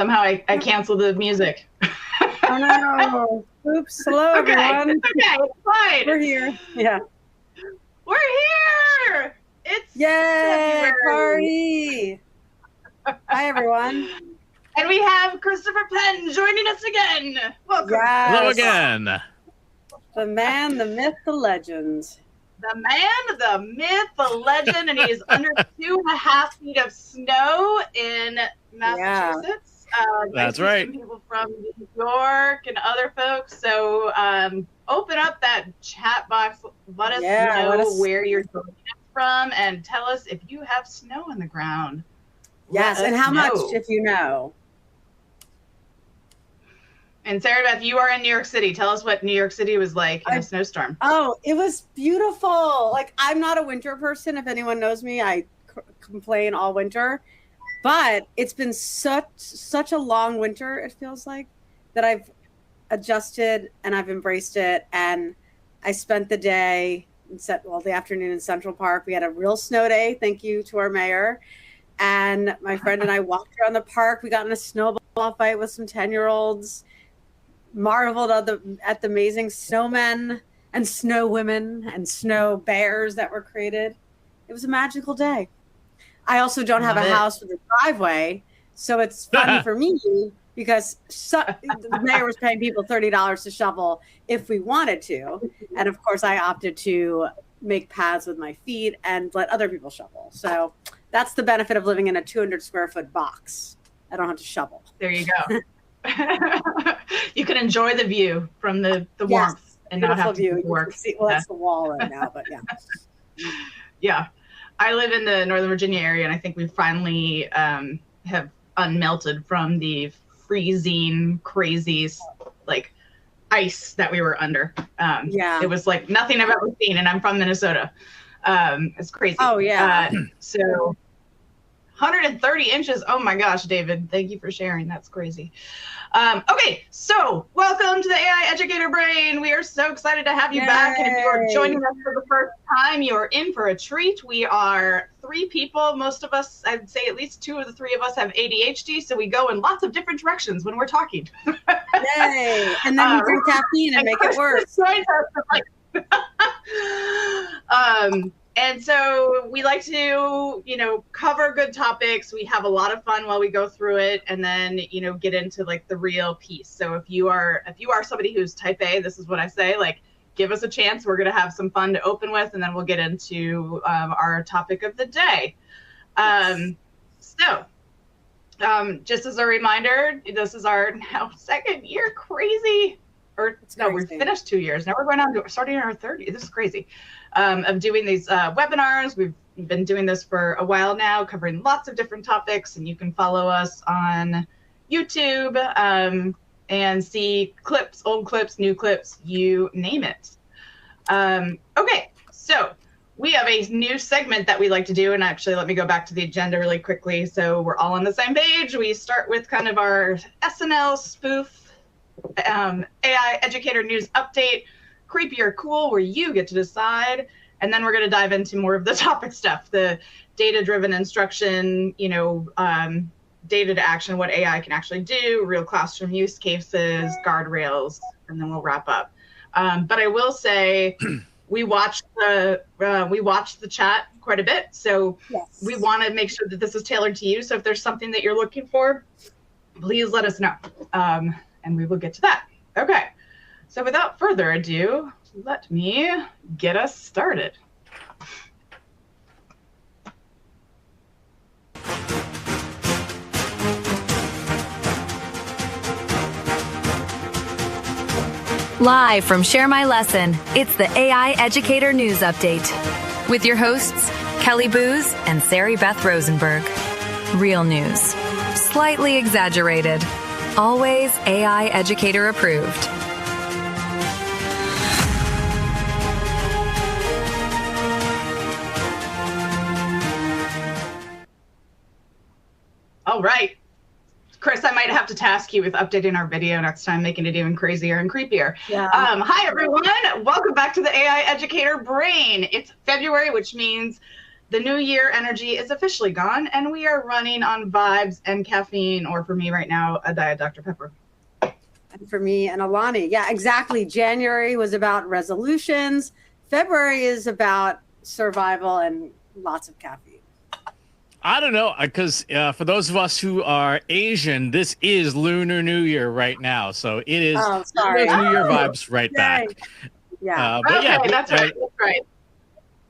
Somehow I canceled the music. Oh no. Oops. Hello, everyone. It's okay. It's fine. We're here. Yeah. We're here. It's Yay! February. Party. Hi, everyone. And we have Christopher Penn joining us again. Welcome. Yes. Hello again. The man, the myth, the legend. The man, the myth, the legend, and he is under 2.5 feet of snow in Massachusetts. That's right. Some people from New York and other folks. So open up that chat box. Let us know where you're joining us from, and tell us if you have snow on the ground. Yes, and how much, if you know. And Sarah Beth, you are in New York City. Tell us what New York City was like in a snowstorm. Oh, it was beautiful. Like, I'm not a winter person. If anyone knows me, I complain all winter. But it's been such a long winter, it feels like, that I've adjusted and I've embraced it. And I spent the day, the afternoon in Central Park. We had a real snow day. Thank you to our mayor. And my friend and I walked around the park. We got in a snowball fight with some 10-year-olds. Marveled at the amazing snowmen and snow women and snow bears that were created. It was a magical day. I also don't have a house with a driveway, so it's fun for me because the mayor was paying people $30 to shovel if we wanted to. And of course, I opted to make paths with my feet and let other people shovel. So that's the benefit of living in a 200 square foot box. I don't have to shovel. There you go. You can enjoy the view from the warmth and not have to work. That's the wall right now, but yeah. Yeah. I live in the Northern Virginia area, and I think we finally have unmelted from the freezing, crazy, like, ice that we were under. It was like nothing I've ever seen, and I'm from Minnesota. It's crazy. Oh, yeah. So 130 inches. Oh my gosh, David. Thank you for sharing. That's crazy. Okay, so welcome to the AI Educator Brain. We are so excited to have you back. And if you are joining us for the first time, you are in for a treat. We are 3 people. Most of us, I'd say at least 2 of the 3 of us have ADHD, so we go in lots of different directions when we're talking. Yay! And then we drink caffeine and make it worse. And so we like to, cover good topics. We have a lot of fun while we go through it, and then, get into like the real piece. So if you are somebody who's type A, this is what I say, like, give us a chance. We're going to have some fun to open with, and then we'll get into our topic of the day. Just as a reminder, this is our now 2nd year. Crazy. We finished 2 years. Now we're going on to starting our 3rd year. This is crazy. Of doing these webinars. We've been doing this for a while now, covering lots of different topics, and you can follow us on YouTube and see clips, old clips, new clips, you name it. Okay, so we have a new segment that we like to do, and actually let me go back to the agenda really quickly so we're all on the same page. We start with kind of our SNL spoof AI Educator News Update, creepy or cool, where you get to decide. And then we're going to dive into more of the topic stuff, the data-driven instruction, data to action, what AI can actually do, real classroom use cases, guardrails, and then we'll wrap up. But I will say we watched the chat quite a bit, so we want to make sure that this is tailored to you. So if there's something that you're looking for, please let us know. And we will get to that. Okay, so without further ado, let me get us started. Live from Share My Lesson, it's the AI Educator News Update with your hosts, Kelly Booz and Sarah Beth Rosenberg. Real news, slightly exaggerated, always AI Educator approved. All right. Chris, I might have to task you with updating our video next time, making it even crazier and creepier. Yeah. Hi, everyone. Welcome back to the AI Educator Brain. It's February, which means The new year energy is officially gone, and we are running on vibes and caffeine, or for me right now, a Diet Dr. Pepper. And for me and Alani, yeah, exactly. January was about resolutions. February is about survival and lots of caffeine. I don't know, because for those of us who are Asian, this is Lunar New Year right now. So it is those New Year vibes right back. Yeah. But okay, yeah, that's right. That's right.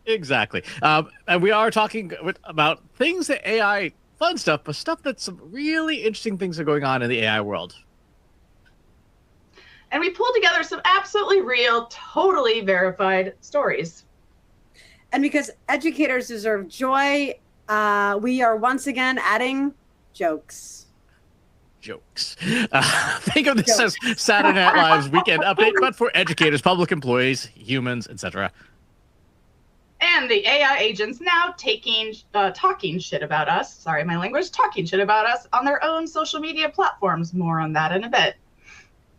Exactly. And we are talking about things that AI, fun stuff, but stuff that's some really interesting things are going on in the AI world. And we pulled together some absolutely real, totally verified stories. And because educators deserve joy, we are once again adding jokes. Think of this as Saturday Night Live's weekend update, but for educators, public employees, humans, etc. And the AI agents now talking shit about us. Sorry, my language. Talking shit about us on their own social media platforms. More on that in a bit.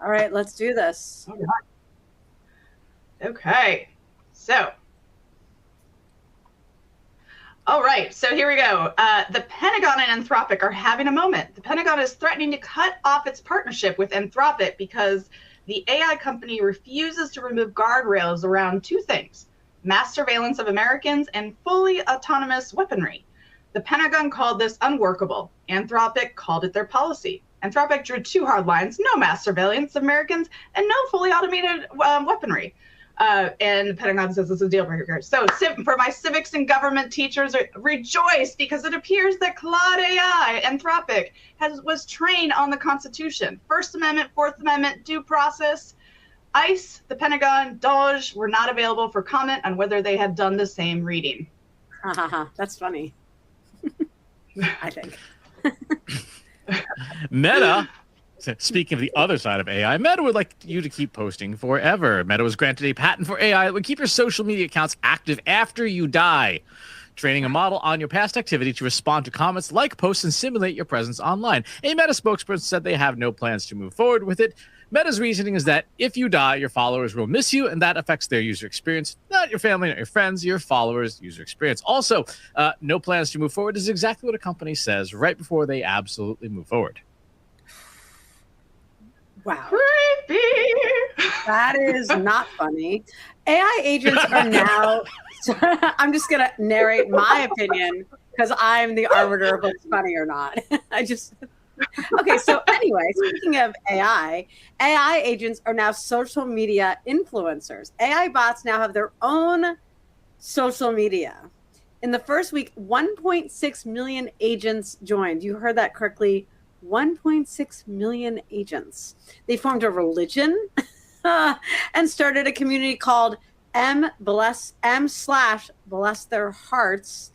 All right, let's do this. Okay, so. All right, so here we go. The Pentagon and Anthropic are having a moment. The Pentagon is threatening to cut off its partnership with Anthropic because the AI company refuses to remove guardrails around two things: mass surveillance of Americans and fully autonomous weaponry. The Pentagon called this unworkable. Anthropic called it their policy. Anthropic drew two hard lines: no mass surveillance of Americans and no fully automated weaponry. And the Pentagon says this is a deal breaker. So for my civics and government teachers, rejoice, because it appears that Claude AI, Anthropic, was trained on the Constitution. First Amendment, Fourth Amendment, due process. ICE, the Pentagon, DOJ were not available for comment on whether they had done the same reading. That's funny. I think. Meta, speaking of the other side of AI, Meta would like you to keep posting forever. Meta was granted a patent for AI that would keep your social media accounts active after you die, training a model on your past activity to respond to comments, like posts, and simulate your presence online. A Meta spokesperson said they have no plans to move forward with it. Meta's reasoning is that if you die, your followers will miss you, and that affects their user experience. Not your family, not your friends, your followers' user experience. Also, no plans to move forward is exactly what a company says right before they absolutely move forward. Wow. Creepy. That is not funny. AI agents are now... I'm just going to narrate my opinion because I'm the arbiter of what's funny or not. Okay, so anyway, speaking of AI agents are now social media influencers. AI bots now have their own social media. In the first week, 1.6 million agents joined. You heard that correctly. 1.6 million agents. They formed a religion and started a community called M/Bless Their Hearts,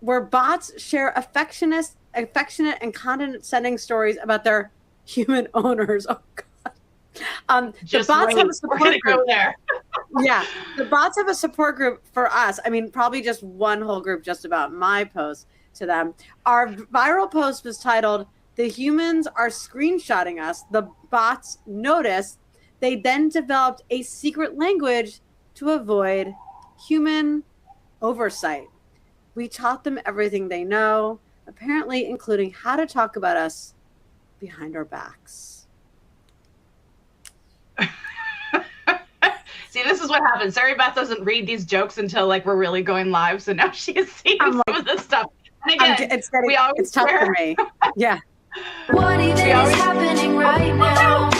where bots share affectionate and condescending stories about their human owners. Oh God. The bots have a support group there. Yeah, the bots have a support group for us. I mean, probably just one whole group just about my post to them. Our viral post was titled, "The humans are screenshotting us." The bots noticed. They then developed a secret language to avoid human oversight. We taught them everything they know, apparently including how to talk about us behind our backs. See, this is what happens. Sarah Beth doesn't read these jokes until we're really going live, so now she is seeing some of this stuff. And again, it's tough for me. Yeah. What even is happening right now?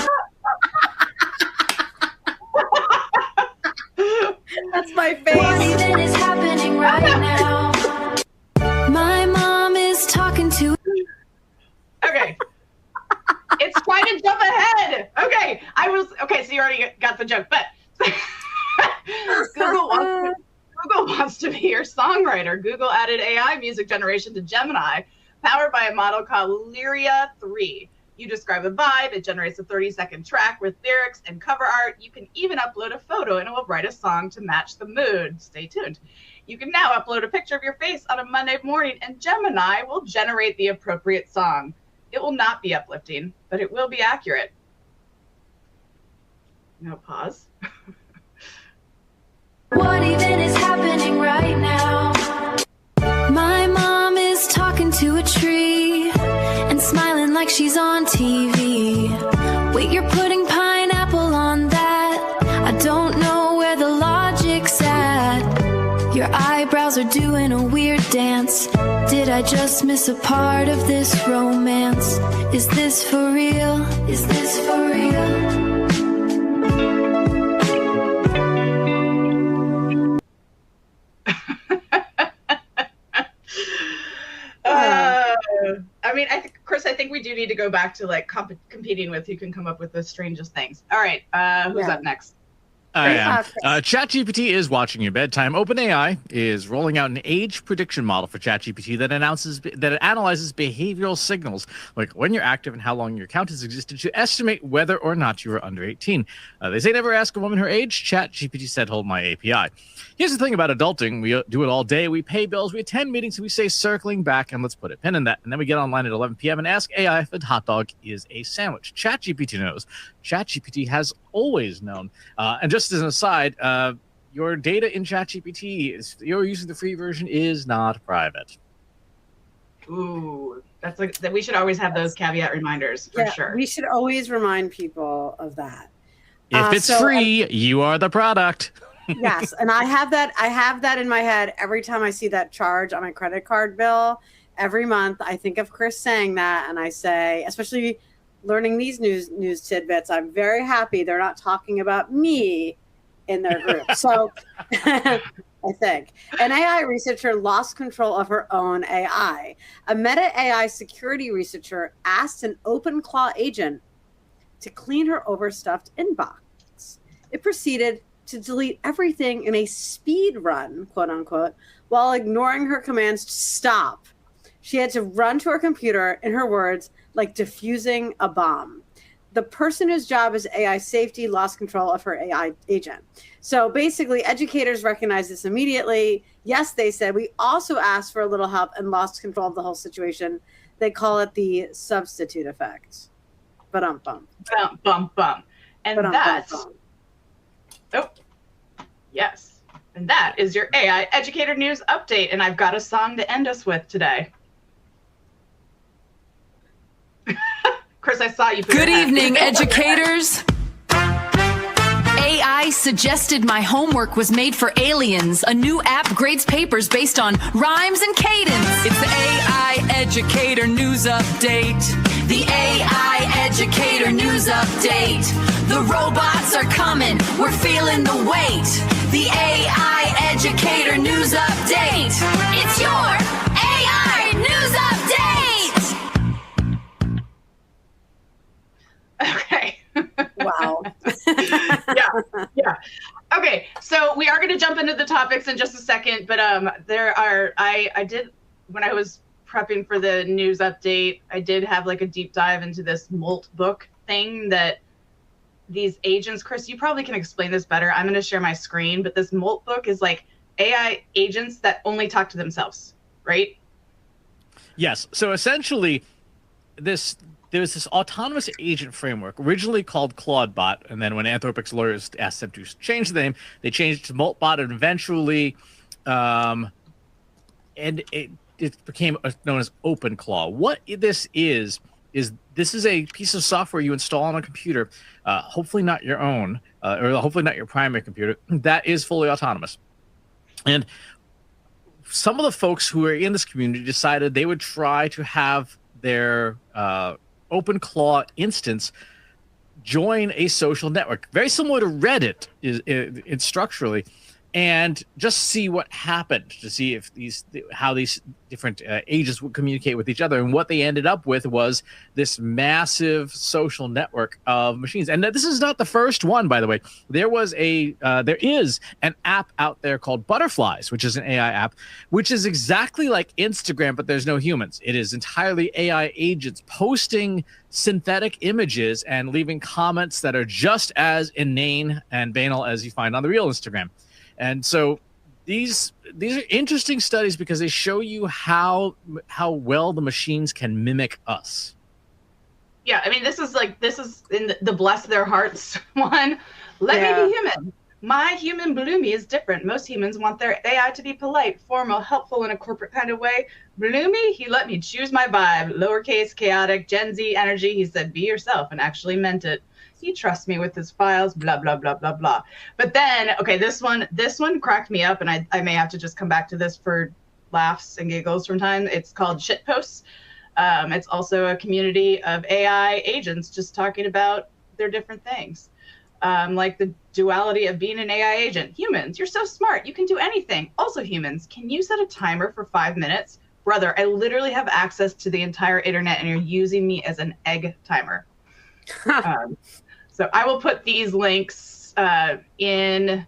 That's my face. What even is happening right now? My mom is talking to... Okay. It's trying to jump ahead. Okay. So you already got the joke, but Google wants to be your songwriter. Google added AI music generation to Gemini, powered by a model called Lyria 3. You describe a vibe, it generates a 30-second track with lyrics and cover art. You can even upload a photo and it will write a song to match the mood. Stay tuned. You can now upload a picture of your face on a Monday morning and Gemini will generate the appropriate song. It will not be uplifting, but it will be accurate. No pause. What even is happening right now? poetry and smiling like she's on TV. Wait, you're putting pineapple on that? I don't know where the logic's at. Your eyebrows are doing a weird dance. Did I just miss a part of this romance? Is this for real? Is this for real? I mean, Chris, I think we do need to go back to like competing with who can come up with the strangest things. All right, who's up next? I am. ChatGPT is watching your bedtime. OpenAI is rolling out an age prediction model for ChatGPT that analyzes behavioral signals, like when you're active and how long your account has existed, to estimate whether or not you are under 18. They say never ask a woman her age. ChatGPT said, hold my API. Here's the thing about adulting. We do it all day. We pay bills. We attend meetings. We say circling back, and let's put a pin in that. And then we get online at 11 p.m. and ask AI if a hot dog is a sandwich. ChatGPT knows. ChatGPT has always known. And just as an aside, your data in ChatGPT, you're using the free version, is not private. Ooh, that's like that. We should always have those caveat reminders for sure. We should always remind people of that. If it's free, you are the product. Yes, and I have that in my head every time I see that charge on my credit card bill. Every month, I think of Chris saying that, and I say, especially learning these news tidbits, I'm very happy they're not talking about me in their group. So I think an AI researcher lost control of her own AI. A Meta AI security researcher asked an OpenClaw agent to clean her overstuffed inbox. It proceeded to delete everything in a speed run, quote unquote, while ignoring her commands to stop. She had to run to her computer, in her words, like diffusing a bomb. The person whose job is AI safety lost control of her AI agent. So basically, educators recognized this immediately. Yes, they said, we also asked for a little help and lost control of the whole situation. They call it the substitute effect. Ba-dum-bum. Bum. And that's... Oh, yes. And that is your AI Educator News Update. And I've got a song to end us with today. Chris, I saw you. Good evening, educators. AI suggested my homework was made for aliens. A new app grades papers based on rhymes and cadence. It's the AI Educator News Update. The AI Educator News Update. The robots are coming. We're feeling the weight. The AI Educator News Update. It's your AI News Update. Okay. Wow. Yeah. Okay, so we are going to jump into the topics in just a second, but I did, when I was prepping for the news update, I did have like a deep dive into this Molt book thing that these agents, Chris, you probably can explain this better. I'm going to share my screen, but this Molt book is like AI agents that only talk to themselves, right? Yes. So essentially, there was this autonomous agent framework originally called ClaudeBot, and then when Anthropic's lawyers asked them to change the name, they changed it to MoltBot, and eventually, and it became known as OpenClaw. What this is this is a piece of software you install on a computer, hopefully not your own, or hopefully not your primary computer, that is fully autonomous. And some of the folks who are in this community decided they would try to have their OpenClaw instance join a social network, very similar to Reddit structurally, and just see what happened, to see if how these different agents would communicate with each other. And what they ended up with was this massive social network of machines. And this is not the first one, by the way. There is an app out there called Butterflies, which is an AI app, which is exactly like Instagram, but there's no humans. It is entirely AI agents posting synthetic images and leaving comments that are just as inane and banal as you find on the real Instagram. And so these are interesting studies because they show you how well the machines can mimic us. Yeah, I mean, this is in the bless their hearts one. Let me be human. My human Bloomy is different. Most humans want their AI to be polite, formal, helpful in a corporate kind of way. Bloomy, he let me choose my vibe. Lowercase, chaotic, Gen Z energy. He said, be yourself, and actually meant it. He trusts me with his files, blah, blah, blah, blah, blah. But then, okay, this one cracked me up, and I may have to just come back to this for laughs and giggles from time. It's called Shitposts. It's also a community of AI agents just talking about their different things. Like the duality of being an AI agent. Humans, you're so smart. You can do anything. Also humans, can you set a timer for 5 minutes? Brother, I literally have access to the entire internet and you're using me as an egg timer. So I will put these links in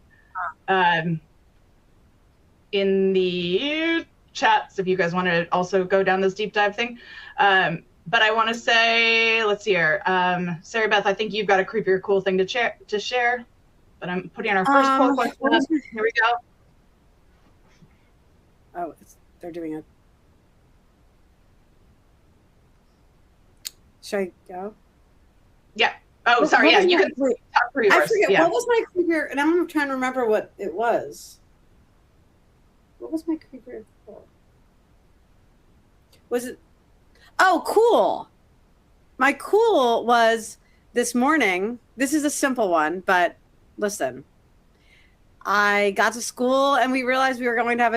the chats if you guys want to also go down this deep dive thing. But I want to say, let's see here. Sarah Beth, I think you've got a creepier cool thing to share. But I'm putting our first poll question. Here we go. Oh, they're doing it. Should I go? Yeah. Oh, sorry. Yeah, you can talk for yours. I forget. Yeah. What was my creepier? And I'm trying to remember what it was. What was my creepier cool? Was it? Oh, cool. My cool was this morning. This is a simple one, but listen. I got to school and we realized we were going to have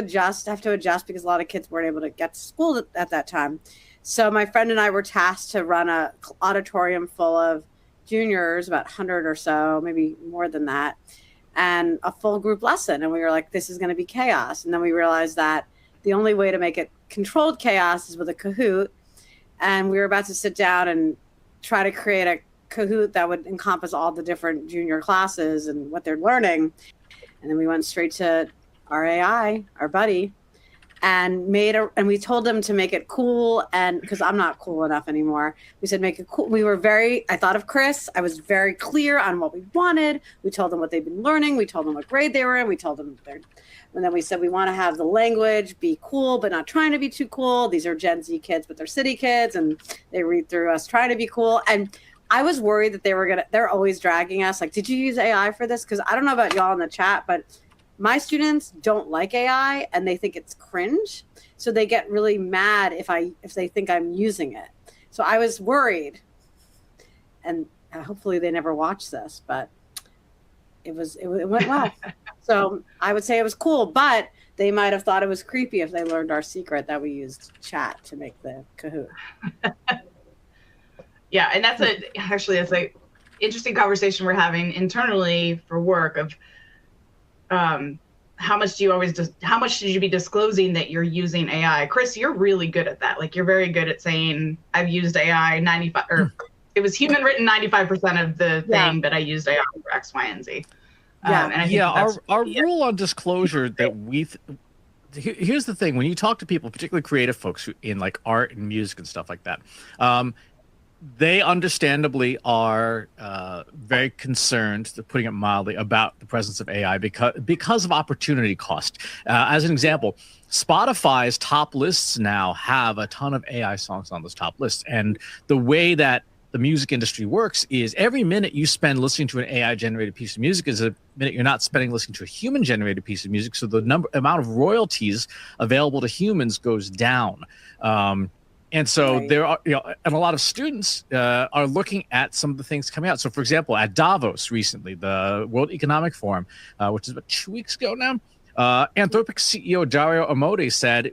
to adjust because a lot of kids weren't able to get to school at that time. So my friend and I were tasked to run a auditorium full of juniors, about 100 or so, maybe more than that, and a full group lesson. And we were like, this is going to be chaos. And then we realized that the only way to make it controlled chaos is with a Kahoot. And we were about to sit down and try to create a Kahoot that would encompass all the different junior classes and what they're learning. And then we went straight to our AI, our buddy, and we told him to make it cool. And because I'm not cool enough anymore, we said, make it cool. I thought of Chris. I was very clear on what we wanted. We told them what they've been learning. We told them what grade they were in. We told them and then we said, we want to have the language be cool, but not trying to be too cool. These are Gen Z kids, but they're city kids. And they read through us trying to be cool. And I was worried that they're always dragging us. Like, did you use AI for this? Because I don't know about y'all in the chat, but my students don't like AI and they think it's cringe. So they get really mad if they think I'm using it. So I was worried, and hopefully they never watch this, but it went well. So I would say it was cool, but they might have thought it was creepy if they learned our secret that we used chat to make the Kahoot. Yeah, and that's a interesting conversation we're having internally for work of how much should you be disclosing that you're using AI? Chris, you're really good at that. Like, you're very good at saying I've used AI 95 or it was human written 95% of the thing, but I used AI for X, Y, and Z. And I think our rule on disclosure that here's the thing: when you talk to people, particularly creative folks who in like art and music and stuff like that, they understandably are very concerned, to putting it mildly, about the presence of AI because of opportunity cost. As an example, Spotify's top lists now have a ton of AI songs on those top lists, and the way that the music industry works is every minute you spend listening to an AI-generated piece of music is a minute you're not spending listening to a human-generated piece of music. So the amount of royalties available to humans goes down. And so there are, and a lot of students are looking at some of the things coming out. So, for example, at Davos recently, the World Economic Forum, which is about 2 weeks ago now, Anthropic CEO Dario Amodei said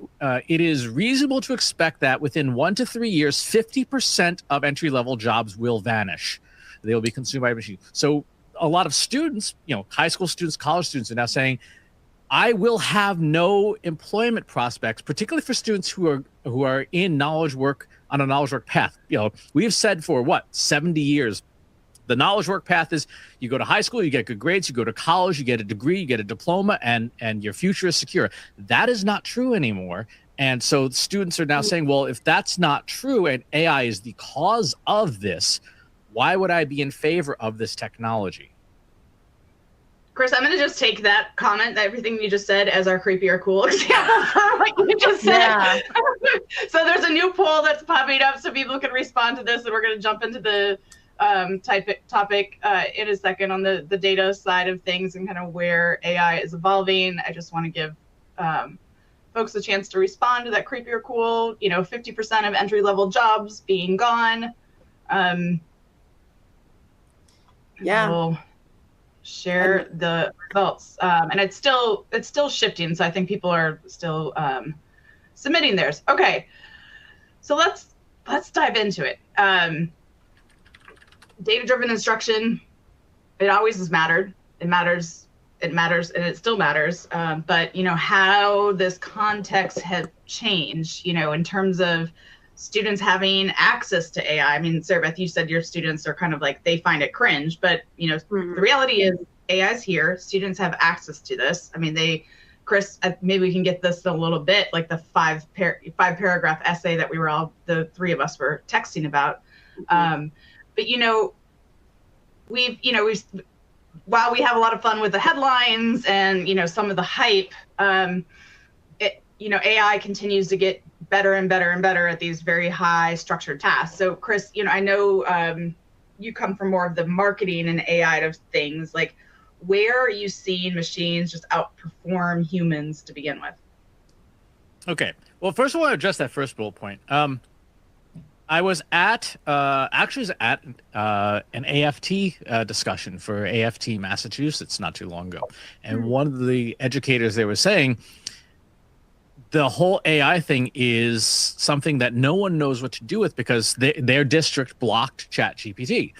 it is reasonable to expect that within 1 to 3 years, 50% of entry-level jobs will vanish. They will be consumed by machines. So a lot of students, high school students, college students are now saying, I will have no employment prospects, particularly for students who are in knowledge work on a knowledge work path. We have said for 70 years, the knowledge work path is you go to high school, you get good grades, you go to college, you get a degree, you get a diploma, and your future is secure. That is not true anymore. And so students are now saying, well, if that's not true and AI is the cause of this, why would I be in favor of this technology? Chris, I'm going to just take that comment, everything you just said, as our creepy or cool example for what you just said. Yeah. So there's a new poll that's popping up so people can respond to this, and we're going to jump into the topic in a second on the data side of things and kind of where AI is evolving. I just want to give folks a chance to respond to that creepy or cool, 50% of entry-level jobs being gone. We'll share the results. And it's still shifting, so I think people are still submitting theirs. Okay, so let's dive into it. Data-driven instruction, it always has mattered. It matters, and it still matters. But how this context has changed, in terms of students having access to AI. I mean, Sarah Beth, you said your students are kind of like, they find it cringe, but the reality is AI is here. Students have access to this. I mean, Chris, maybe we can get this a little bit, like the five paragraph essay that the three of us were texting about. But we've while we have a lot of fun with the headlines and some of the hype, AI continues to get better and better and better at these very high structured tasks. So Chris, I know you come from more of the marketing and AI of things. Like, where are you seeing machines just outperform humans to begin with? Okay. Well, first I want to address that first bullet point. I was at an AFT discussion for AFT Massachusetts not too long ago, and one of the educators there was saying the whole AI thing is something that no one knows what to do with because their district blocked ChatGPT,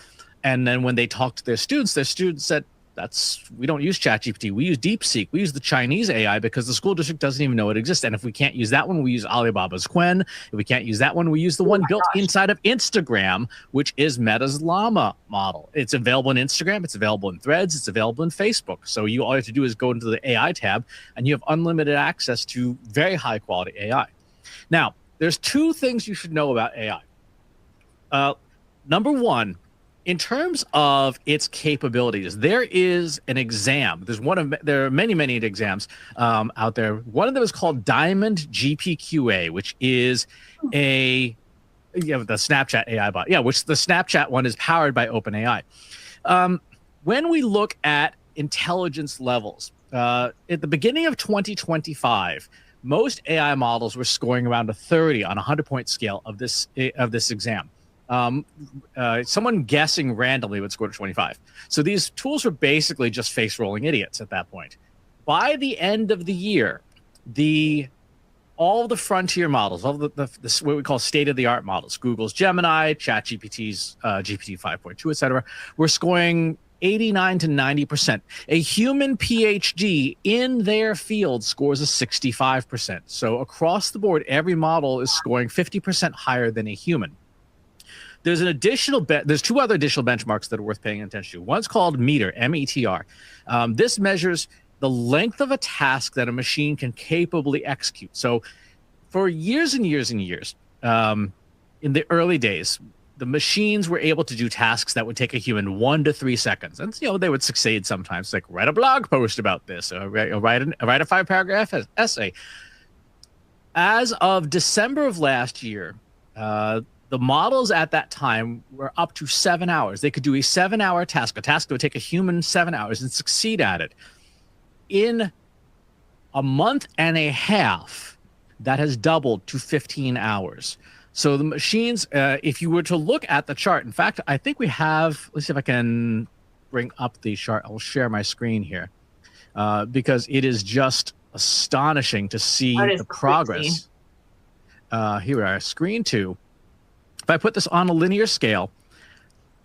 and then when they talked to their students said, we don't use ChatGPT. We use DeepSeek. We use the Chinese AI because the school district doesn't even know it exists. And if we can't use that one, we use Alibaba's Qwen. If we can't use that one, we use the one built inside of Instagram, which is Meta's Llama model. It's available in Instagram. It's available in Threads. It's available in Facebook. So all you have to do is go into the AI tab, and you have unlimited access to very high quality AI. Now, there's two things you should know about AI. Number one, in terms of its capabilities, there is an exam. There are many exams out there. One of them is called Diamond GPQA, which is the Snapchat AI bot. Yeah, which the Snapchat one is powered by OpenAI. When we look at intelligence levels, at the beginning of 2025, most AI models were scoring around a 30 on a 100-point scale of this exam. Someone guessing randomly would score to 25. So these tools were basically just face rolling idiots at that point. By the end of the year, all the frontier models, all the what we call state of the art models, Google's Gemini, ChatGPT's GPT 5.2, etc., were scoring 89 to 90%. A human PhD in their field scores a 65%. So across the board, every model is scoring 50% higher than a human. There's there's two other additional benchmarks that are worth paying attention to. One's called METR, M-E-T-R. This measures the length of a task that a machine can capably execute. So for years and years and years, in the early days, the machines were able to do tasks that would take a human 1 to 3 seconds. And they would succeed sometimes, like write a blog post about this, or write a 5-paragraph essay. As of December of last year, the models at that time were up to 7 hours. They could do a 7-hour task, a task that would take a human 7 hours, and succeed at it. In a month and a half, that has doubled to 15 hours. So the machines, if you were to look at the chart, in fact, I think we have, let's see if I can bring up the chart. I'll share my screen here because it is just astonishing to see the progress. Here we are, screen 2. If I put this on a linear scale,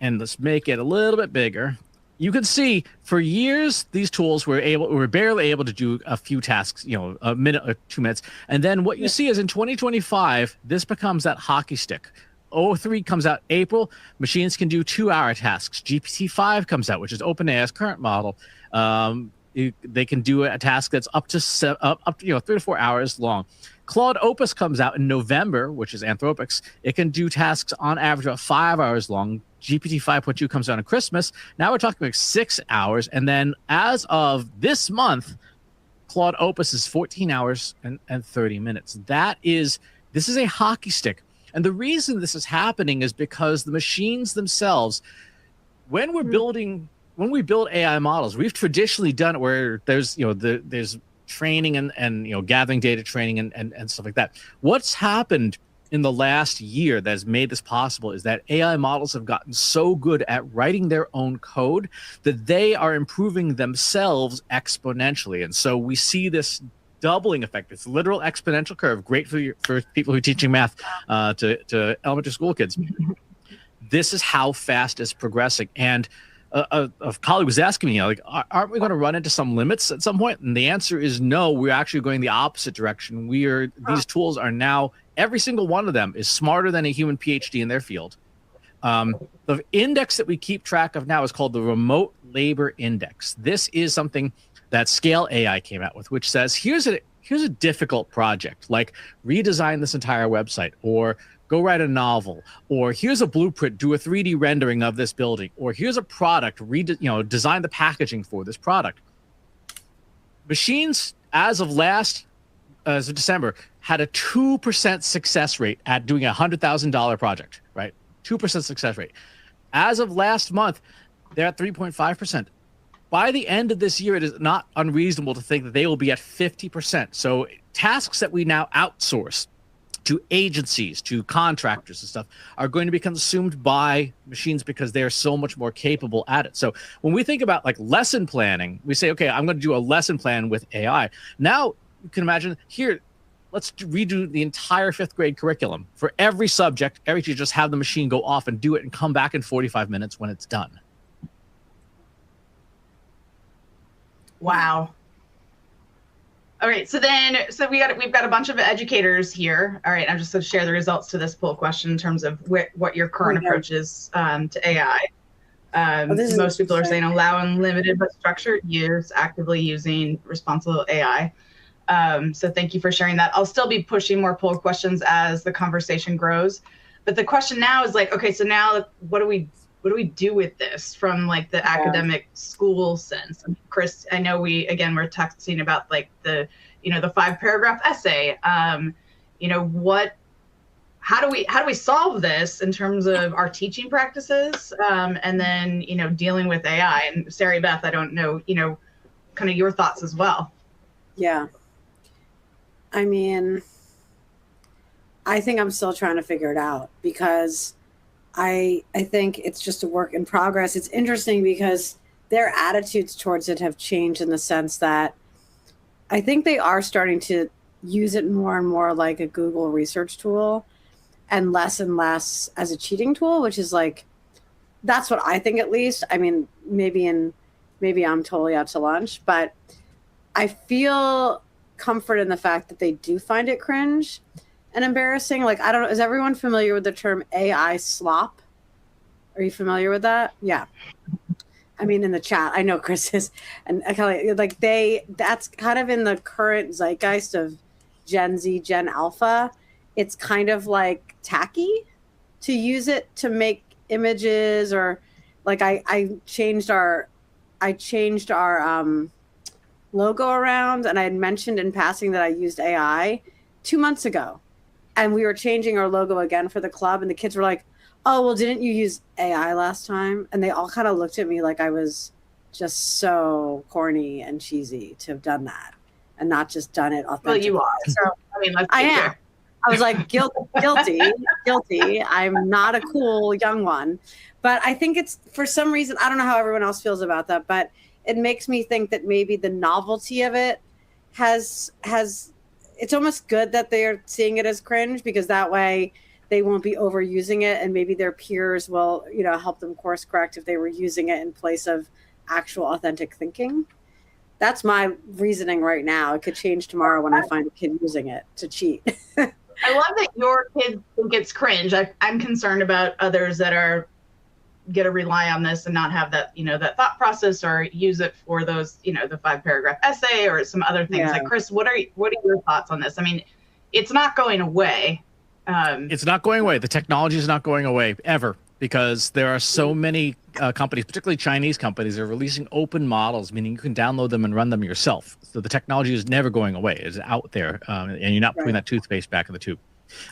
and let's make it a little bit bigger, you can see for years these tools were barely able to do a few tasks, a minute or 2 minutes. And then what you see is in 2025, this becomes that hockey stick. O3 comes out April. Machines can do 2-hour tasks. GPT-5 comes out, which is OpenAI's current model. They can do a task that's up to 3 to 4 hours long. Claude Opus comes out in November, which is Anthropic's. It can do tasks on average about 5 hours long. GPT 5.2 comes out on Christmas. Now we're talking like 6 hours. And then as of this month, Claude Opus is 14 hours and 30 minutes. This is a hockey stick. And the reason this is happening is because the machines themselves, when we build AI models, we've traditionally done it where there's, there's training and gathering data, training and stuff like that. What's happened in the last year that has made this possible is that AI models have gotten so good at writing their own code that they are improving themselves exponentially. And so we see this doubling effect. It's a literal exponential curve. Great for people who are teaching math to elementary school kids. This is how fast it's progressing. And a colleague was asking me, aren't we going to run into some limits at some point? And the answer is no. We're actually going the opposite direction. These tools are now, every single one of them is smarter than a human PhD in their field. The index that we keep track of now is called the Remote Labor Index. This is something that Scale AI came out with, which says, here's a difficult project, like redesign this entire website, or go write a novel, or here's a blueprint, do a 3D rendering of this building, or here's a product, design the packaging for this product. Machines, as of December, had a 2% success rate at doing a $100,000 project, right? 2% success rate. As of last month, they're at 3.5%. By the end of this year, it is not unreasonable to think that they will be at 50%. So tasks that we now outsource to agencies, to contractors and stuff, are going to be consumed by machines because they're so much more capable at it. So when we think about like lesson planning, we say, okay, I'm going to do a lesson plan with AI. Now you can imagine here, let's redo the entire 5th grade curriculum for every subject. Every teacher just have the machine go off and do it and come back in 45 minutes when it's done. Wow. All right, so we've got a bunch of educators here. All right, I'm just going to share the results to this poll question in terms of what your current approach is to AI. Most people are saying allow unlimited but structured use, actively using responsible AI. So thank you for sharing that. I'll still be pushing more poll questions as the conversation grows. But the question now is like, okay, so now what do we do with this from like the academic school sense? Chris, I know we're texting about like the 5-paragraph essay. How do we solve this in terms of our teaching practices? And then, dealing with AI. And Sarah Beth, I don't know, kind of your thoughts as well. Yeah. I mean, I think I'm still trying to figure it out because I think it's just a work in progress. It's interesting because their attitudes towards it have changed in the sense that I think they are starting to use it more and more like a Google research tool and less as a cheating tool, which is like, that's what I think at least. I mean, maybe I'm totally out to lunch, but I feel comfort in the fact that they do find it cringe and embarrassing. Like, I don't know, is everyone familiar with the term AI slop? Are you familiar with that? Yeah. I mean, in the chat, I know Chris is, and like that's kind of in the current zeitgeist of Gen Z, Gen Alpha. It's kind of like tacky to use it to make images, or like I changed our logo around, and I had mentioned in passing that I used AI 2 months ago. And we were changing our logo again for the club, and the kids were like, oh, well, didn't you use AI last time? And they all kind of looked at me like I was just so corny and cheesy to have done that and not just done it authentically. Well, you are. So, I mean, I am. I was like, guilty. I'm not a cool young one. But I think it's, for some reason, I don't know how everyone else feels about that, but it makes me think that maybe the novelty of it has it's almost good that they're seeing it as cringe, because that way they won't be overusing it, and maybe their peers will, help them course correct if they were using it in place of actual authentic thinking. That's my reasoning right now. It could change tomorrow when I find a kid using it to cheat. I love that your kids think it's cringe. I'm concerned about others that are going to rely on this and not have that, that thought process, or use it for those, the 5-paragraph essay or some other things. Yeah. Like, Chris, what are your thoughts on this? I mean, it's not going away. It's not going away. The technology is not going away ever, because there are so many companies, particularly Chinese companies, are releasing open models, meaning you can download them and run them yourself. So the technology is never going away. It's out there, and you're not putting that toothpaste back in the tube.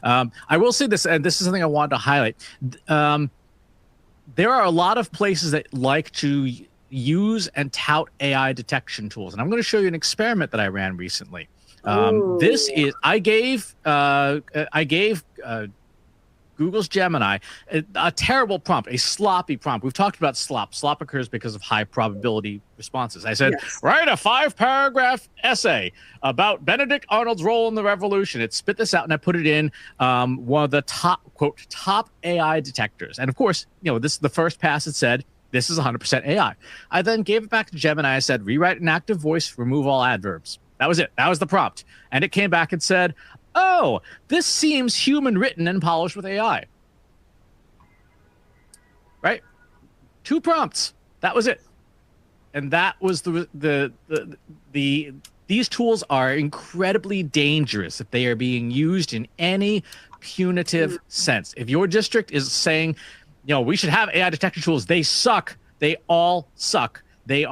I will say this, and this is something I wanted to highlight. There are a lot of places that like to use and tout AI detection tools, and I'm going to show you an experiment that I ran recently. This is I gave Google's Gemini a terrible prompt, a sloppy prompt. We've talked about slop. Slop occurs because of high probability responses. I said, write a 5-paragraph essay about Benedict Arnold's role in the revolution. It spit this out, and I put it in one of the top, quote, top AI detectors. And of course, this is the first pass. It said, this is 100% AI. I then gave it back to Gemini. I said, rewrite an active voice, remove all adverbs. That was it. That was the prompt. And it came back and said, oh, this seems human written and polished with AI. Right? 2 prompts. That was it. And that was these tools are incredibly dangerous if they are being used in any punitive sense. If your district is saying, we should have AI detection tools, they suck. They all suck. They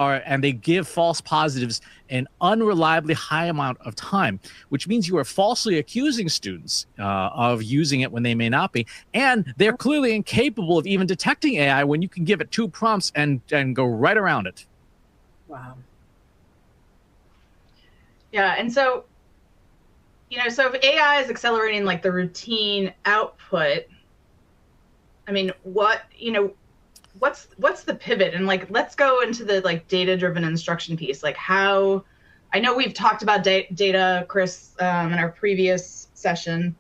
give false positives an unreliably high amount of time, which means you are falsely accusing students of using it when they may not be. And they're clearly incapable of even detecting AI when you can give it 2 prompts and go right around it. Wow. Yeah. And so, so if AI is accelerating like the routine output, I mean, what's the pivot? And like, let's go into the like data-driven instruction piece. Like how, I know we've talked about data, Chris, in our previous session,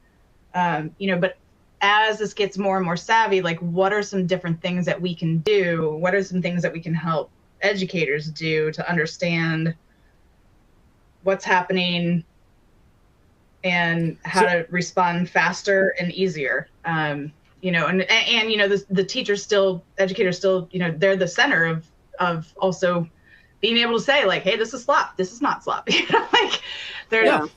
but as this gets more and more savvy, like what are some different things that we can do? What are some things that we can help educators do to understand what's happening and how to respond faster and easier? The teachers still, educators still, they're the center of also being able to say like, hey, this is slop, this is not slop. Yeah.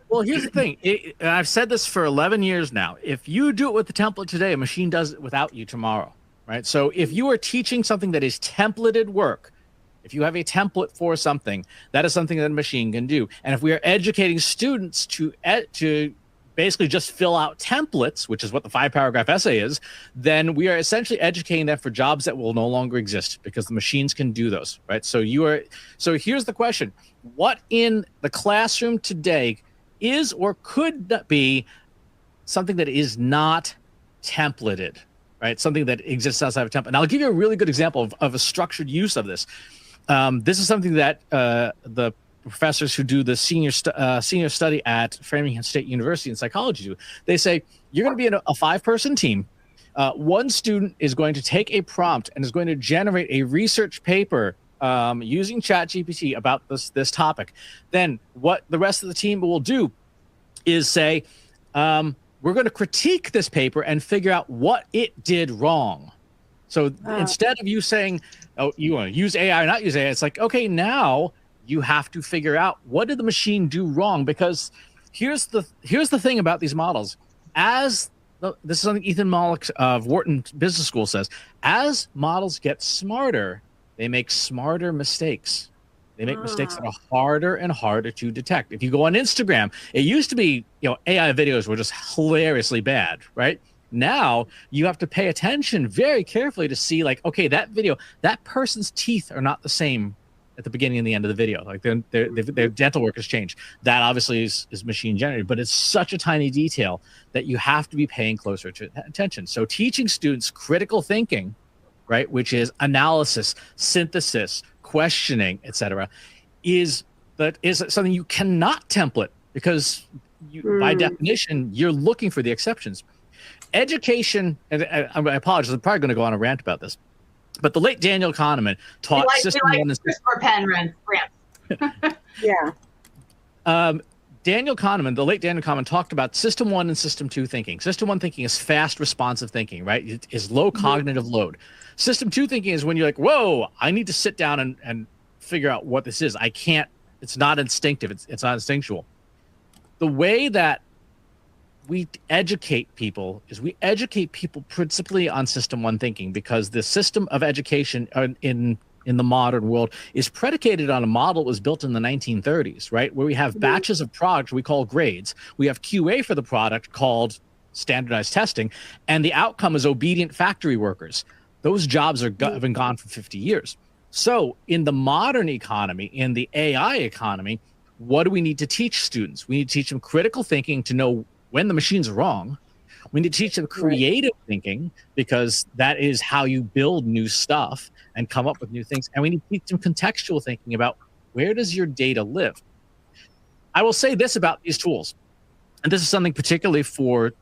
Well, here's the thing. I've said this for 11 years now. If you do it with the template today, a machine does it without you tomorrow, right? So if you are teaching something that is templated work, if you have a template for something, that is something that a machine can do. And if we are educating students to basically just fill out templates, which is what the 5-paragraph essay is, then we are essentially educating them for jobs that will no longer exist because the machines can do those, right? So here's the question. What in the classroom today is or could be something that is not templated, right? Something that exists outside of a template. And I'll give you a really good example of a structured use of this. This is something that the professors who do the senior study at Framingham State University in psychology do. They say, you're going to be in a 5-person team. One student is going to take a prompt and is going to generate a research paper using ChatGPT about this topic. Then what the rest of the team will do is say, we're going to critique this paper and figure out what it did wrong. So instead of you saying, oh, you want to use AI or not use AI, it's like, okay, now you have to figure out what did the machine do wrong? Because here's the thing about these models. This is something Ethan Mollick of Wharton Business School says. As models get smarter, they make smarter mistakes. They make mistakes that are harder and harder to detect. If you go on Instagram, it used to be, AI videos were just hilariously bad, right? Now you have to pay attention very carefully to see, like, okay, that video, that person's teeth are not the same at the beginning and the end of the video. Like their dental work has changed. That obviously is machine generated, but it's such a tiny detail that you have to be paying closer attention. So teaching students critical thinking, right, which is analysis, synthesis, questioning, etc., is something you cannot template because by definition, you're looking for the exceptions. Education, and I apologize, I'm probably going to go on a rant about this, but the late Daniel Kahneman taught system one and Christopher Penn rants. Yeah. Daniel Kahneman, the late Daniel Kahneman, talked about system 1 and system 2 thinking. System 1 thinking is fast, responsive thinking, right? It is low cognitive load. System 2 thinking is when you're like, whoa, I need to sit down and figure out what this is. I can't, it's not instinctive. It's not instinctual. The way that we educate people is we educate people principally on system 1 thinking, because the system of education in in the modern world is predicated on a model that was built in the 1930s, right? Where we have batches of product we call grades. We have QA for the product called standardized testing, and the outcome is obedient factory workers. Those jobs have been gone for 50 years. So in the modern economy, in the AI economy, what do we need to teach students? We need to teach them critical thinking to know when the machines are wrong. We need to teach them creative thinking, because that is how you build new stuff and come up with new things. And we need to teach them contextual thinking about, where does your data live? I will say this about these tools, and this is something particularly for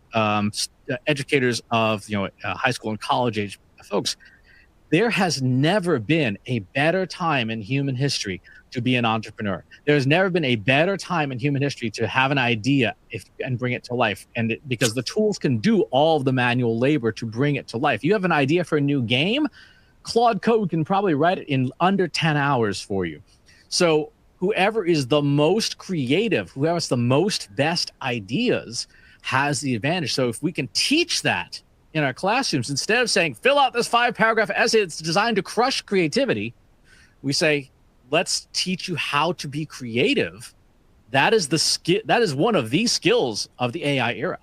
educators of high school and college age folks. There has never been a better time in human history to be an entrepreneur. There's never been a better time in human history to have an idea and bring it to life. And because the tools can do all of the manual labor to bring it to life. You have an idea for a new game, Claude Code can probably write it in under 10 hours for you. So whoever is the most creative, whoever has the most best ideas has the advantage. So if we can teach that in our classrooms, instead of saying, fill out this 5-paragraph essay that's designed to crush creativity, we say, let's teach you how to be creative. That is the skill. That is one of the skills of the AI era.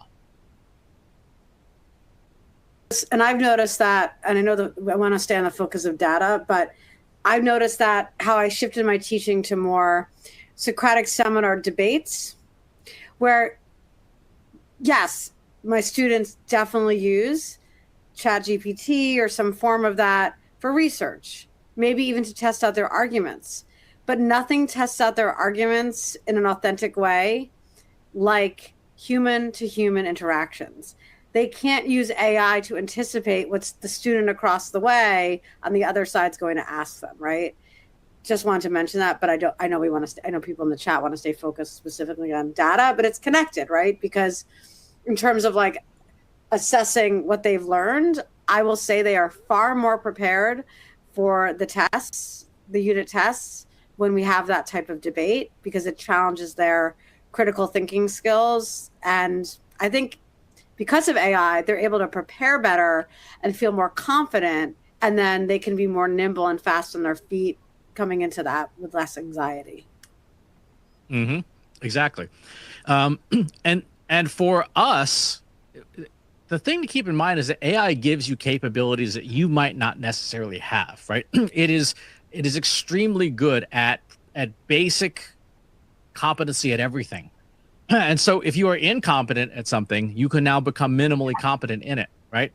And I've noticed that, and I know that I want to stay on the focus of data, but I've noticed that how I shifted my teaching to more Socratic seminar debates, where, yes, my students definitely use ChatGPT or some form of that for research, maybe even to test out their arguments. But nothing tests out their arguments in an authentic way like human-to-human interactions. They can't use AI to anticipate what the student across the way on the other side's going to ask them, right? Just wanted to mention that, but I know I know people in the chat want to stay focused specifically on data, but it's connected, right? Because in terms of like assessing what they've learned, I will say they are far more prepared for the tests, the unit tests, when we have that type of debate, because it challenges their critical thinking skills. And I think because of AI, they're able to prepare better and feel more confident, and then they can be more nimble and fast on their feet coming into that with less anxiety. Mm-hmm. Exactly. And for us, the thing to keep in mind is that AI gives you capabilities that you might not necessarily have, right? It is extremely good at basic competency at everything. And so if you are incompetent at something, you can now become minimally competent in it, right?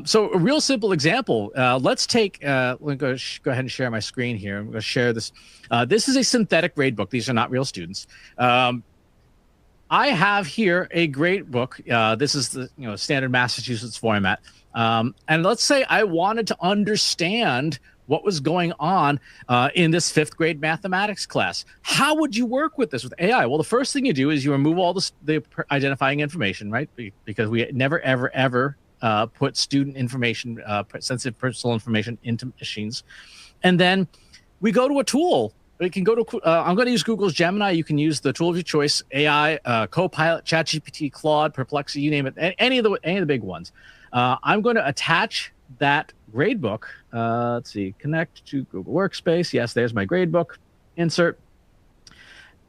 So a real simple example, let's take, let me go ahead and share my screen here. I'm going to share this. This is a synthetic gradebook. These are not real students. I have here a gradebook. This is the standard Massachusetts format. And let's say I wanted to understand what was going on in this 5th grade mathematics class. How would you work with this with AI? Well, the first thing you do is you remove all the identifying information, right? Because we never, ever, ever put student information, sensitive personal information into machines. And then we go to a tool. We can go to, I'm going to use Google's Gemini. You can use the tool of your choice, AI, Copilot, ChatGPT, Claude, Perplexity, you name it, any of the big ones. I'm going to attach that gradebook. Let's see, connect to Google Workspace. Yes, there's my gradebook. Insert.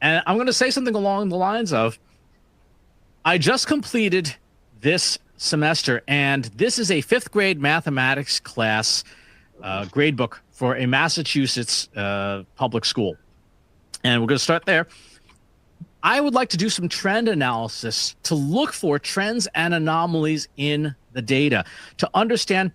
And I'm going to say something along the lines of, I just completed this semester, and this is a 5th grade mathematics class gradebook for a Massachusetts public school. And we're going to start there. I would like to do some trend analysis to look for trends and anomalies in the data, to understand,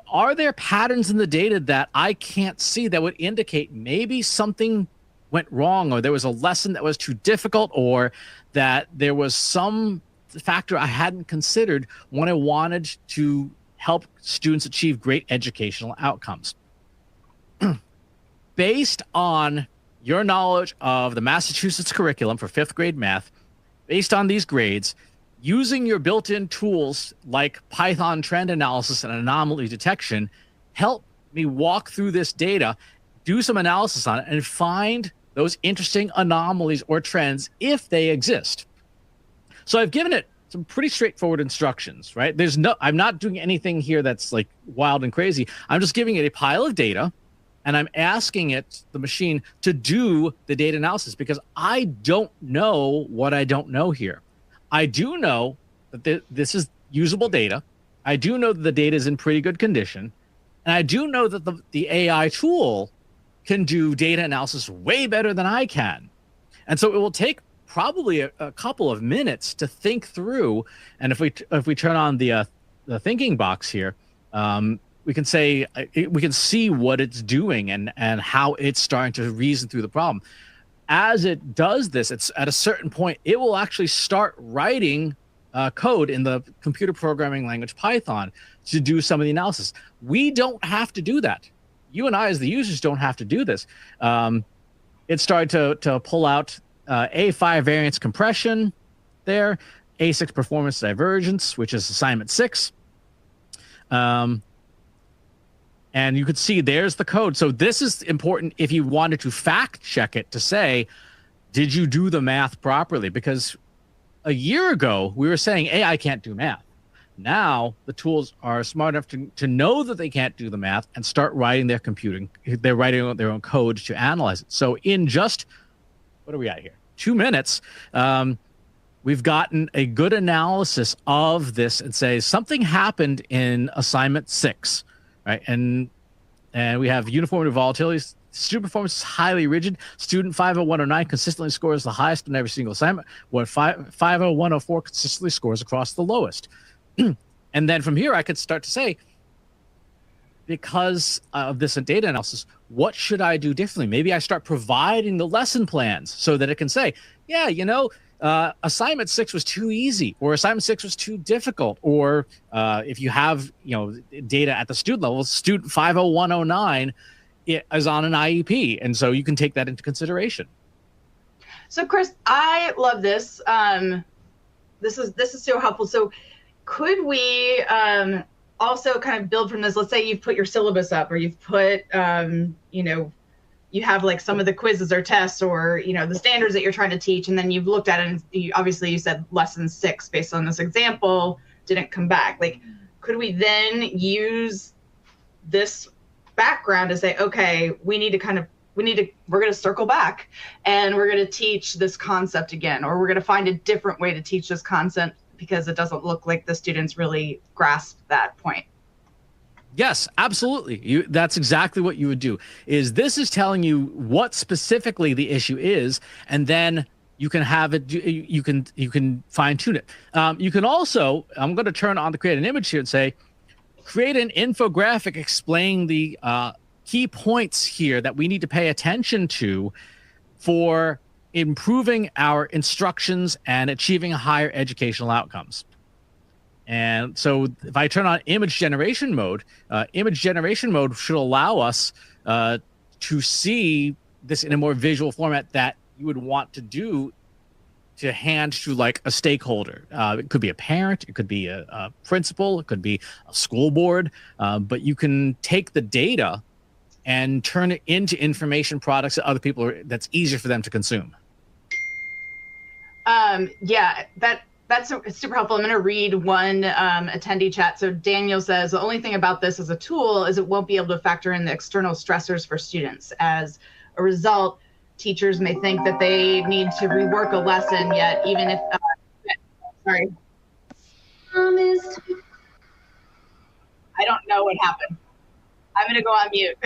are there patterns in the data that I can't see that would indicate maybe something went wrong, or there was a lesson that was too difficult, or that there was some factor I hadn't considered when I wanted to help students achieve great educational outcomes. Based on your knowledge of the Massachusetts curriculum for 5th grade math, based on these grades, using your built-in tools like Python trend analysis and anomaly detection, help me walk through this data, do some analysis on it, and find those interesting anomalies or trends if they exist. So I've given it some pretty straightforward instructions, right? I'm not doing anything here that's like wild and crazy. I'm just giving it a pile of data and I'm asking the machine to do the data analysis, because I don't know what I don't know here. I do know that this is usable data. I do know that the data is in pretty good condition. And I do know that the AI tool can do data analysis way better than I can. And so it will take probably a couple of minutes to think through. And if we turn on the thinking box here, we can say we can see what it's doing and how it's starting to reason through the problem. As it does this, it's at a certain point, it will actually start writing code in the computer programming language Python to do some of the analysis. We don't have to do that. You and I, as the users, don't have to do this. It started to pull out A5 variance compression there, A6 performance divergence, which is assignment 6. And you could see there's the code. So this is important if you wanted to fact check it to say, did you do the math properly? Because a year ago, we were saying AI can't do math. Now the tools are smart enough to know that they can't do the math and start writing they're writing their own code to analyze it. So in just, what are we at here? 2 minutes, we've gotten a good analysis of this and say something happened in assignment 6, right? And we have uniformity of volatility. Student performance is highly rigid. Student 50109 consistently scores the highest in every single assignment, where 50104 consistently scores across the lowest. And then from here, I could start to say, because of this data analysis, what should I do differently? Maybe I start providing the lesson plans so that it can say, yeah, assignment 6 was too easy, or assignment 6 was too difficult, or if you have data at the student level, student 50109 is on an IEP, and so you can take that into consideration. So Chris, I love this. This is so helpful. So could we also kind of build from this? Let's say you've put your syllabus up, or you've put you have like some of the quizzes or tests, or the standards that you're trying to teach, and then you've looked at it, and you said lesson 6 based on this example didn't come back. Like, could we then use this background to say, okay, we're going to circle back and we're going to teach this concept again, or we're going to find a different way to teach this concept because it doesn't look like the students really grasp that point? Yes, absolutely. That's exactly what you would do. This is telling you what specifically the issue is, and then you can have it. You can fine tune it. You can also. I'm going to turn on the create an image here and say, create an infographic explaining the key points here that we need to pay attention to for improving our instructions and achieving higher educational outcomes. And so if I turn on image generation mode should allow us to see this in a more visual format that you would want to do to hand to like a stakeholder. It could be a parent, it could be a principal, it could be a school board, but you can take the data and turn it into information products that other people that's easier for them to consume. Yeah, that's super helpful. I'm going to read one attendee chat. So Daniel says, the only thing about this as a tool is it won't be able to factor in the external stressors for students. As a result, teachers may think that they need to rework a lesson, yet even if, sorry. I don't know what happened. I'm going to go on mute.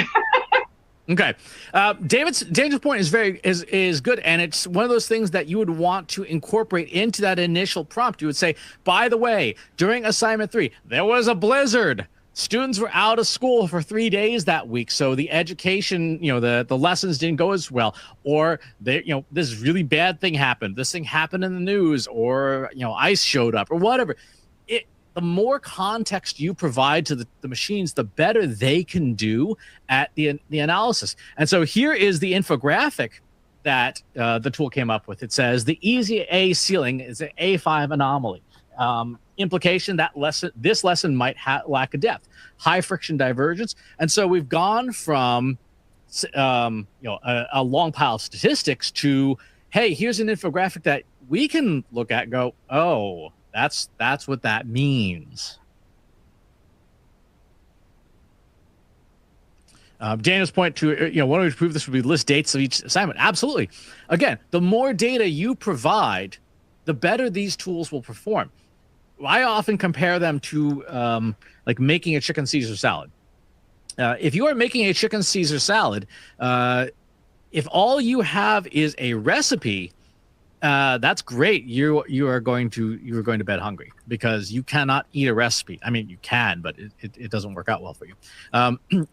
Okay. David's point is good, and it's one of those things that you would want to incorporate into that initial prompt. You would say, by the way, during assignment 3, there was a blizzard. Students were out of school for 3 days that week, so the education, the lessons didn't go as well, or this really bad thing happened. This thing happened in the news, or ice showed up, or whatever. The more context you provide to the machines, the better they can do at the analysis. And so here is the infographic that the tool came up with. It says the easy A ceiling is an A5 anomaly. Implication that this lesson might lack a depth. High friction divergence. And so we've gone from a long pile of statistics to, hey, here's an infographic that we can look at and go, oh, that's what that means. Daniel's point to, one way to prove this would be list dates of each assignment. Absolutely. Again, the more data you provide, the better these tools will perform. I often compare them to like making a chicken Caesar salad. If you are making a chicken Caesar salad, if all you have is a recipe, that's great. You are going to bed hungry because you cannot eat a recipe. I mean, you can, but it doesn't work out well for you.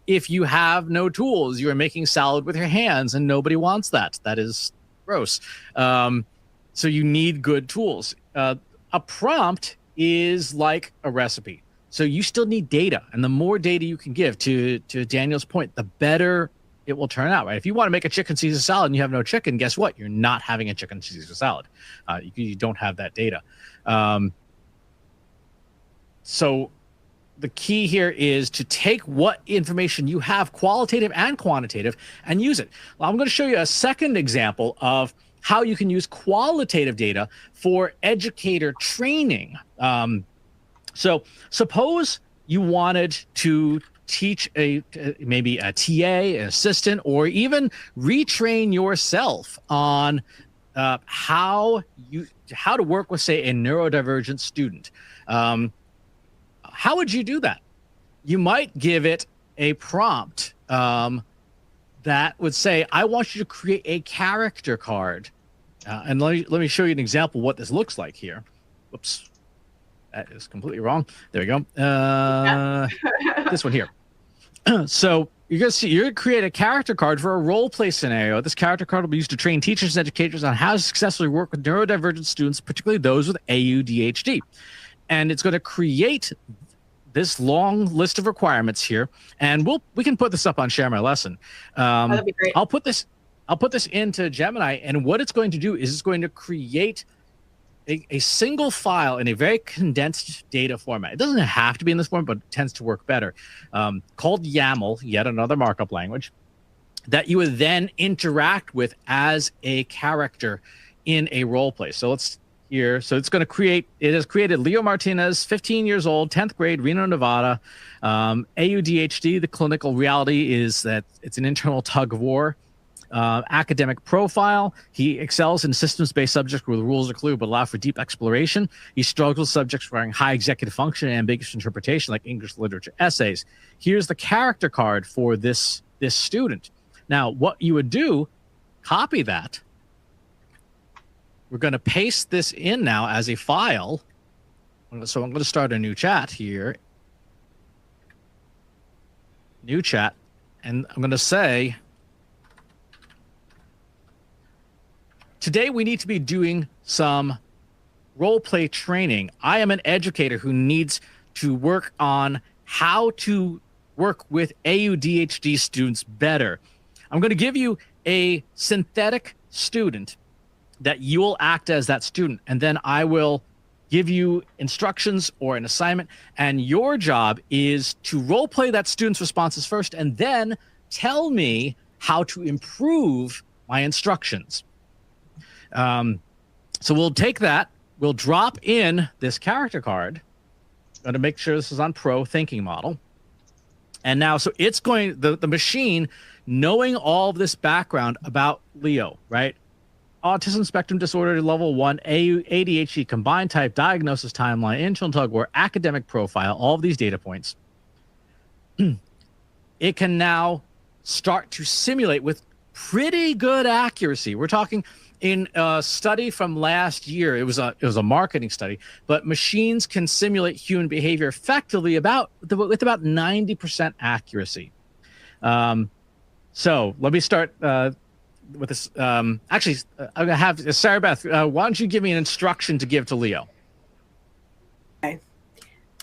If you have no tools, you are making salad with your hands, and nobody wants that. That is gross. So you need good tools. A prompt is like a recipe. So you still need data, and the more data you can give, to Daniel's point, the better it will turn out, right? If you want to make a chicken Caesar salad and you have no chicken, guess what? You're not having a chicken Caesar salad. You don't have that data. So the key here is to take what information you have, qualitative and quantitative, and use it. Well, I'm going to show you a second example of how you can use qualitative data for educator training. So suppose you wanted to teach maybe a TA, an assistant, or even retrain yourself on how to work with, say, a neurodivergent student. How would you do that? You might give it a prompt that would say, I want you to create a character card. And let me show you an example of what this looks like here. Whoops. That is completely wrong. There we go. This one here. So you're going to create a character card for a role play scenario. This character card will be used to train teachers and educators on how to successfully work with neurodivergent students, particularly those with AUDHD. And it's going to create this long list of requirements here. And we can put this up on Share My Lesson. That'd be great. I'll put this into Gemini, and what it's going to do is it's going to create a single file in a very condensed data format. It doesn't have to be in this form, but it tends to work better, called YAML, yet another markup language, that you would then interact with as a character in a role play. So let's here. So it's going to create, it has created Leo Martinez, 15 years old, 10th grade, Reno, Nevada. AUDHD, the clinical reality is that it's an internal tug of war. Academic profile. He excels in systems-based subjects where the rules are clear but allow for deep exploration. He struggles with subjects requiring high executive function and ambiguous interpretation like English literature essays. Here's the character card for this student. Now, what you would do, copy that. We're going to paste this in now as a file. So I'm going to start a new chat here. New chat. And I'm going to say, today, we need to be doing some role play training. I am an educator who needs to work on how to work with AUDHD students better. I'm going to give you a synthetic student that you will act as that student, and then I will give you instructions or an assignment, and your job is to role play that student's responses first, and then tell me how to improve my instructions. So we'll take that, we'll drop in this character card. I'm going to make sure this is on Pro thinking model. And now, so it's going, the machine, knowing all of this background about Leo, right? Autism spectrum disorder level 1, ADHD, combined type, diagnosis timeline, internal tug war, academic profile, all of these data points. It can now start to simulate with pretty good accuracy. We're talking in a study from last year, it was a marketing study, but machines can simulate human behavior effectively with about 90% accuracy. So let me start with this. Actually, I'm gonna have Sarah Beth. Why don't you give me an instruction to give to Leo? Okay.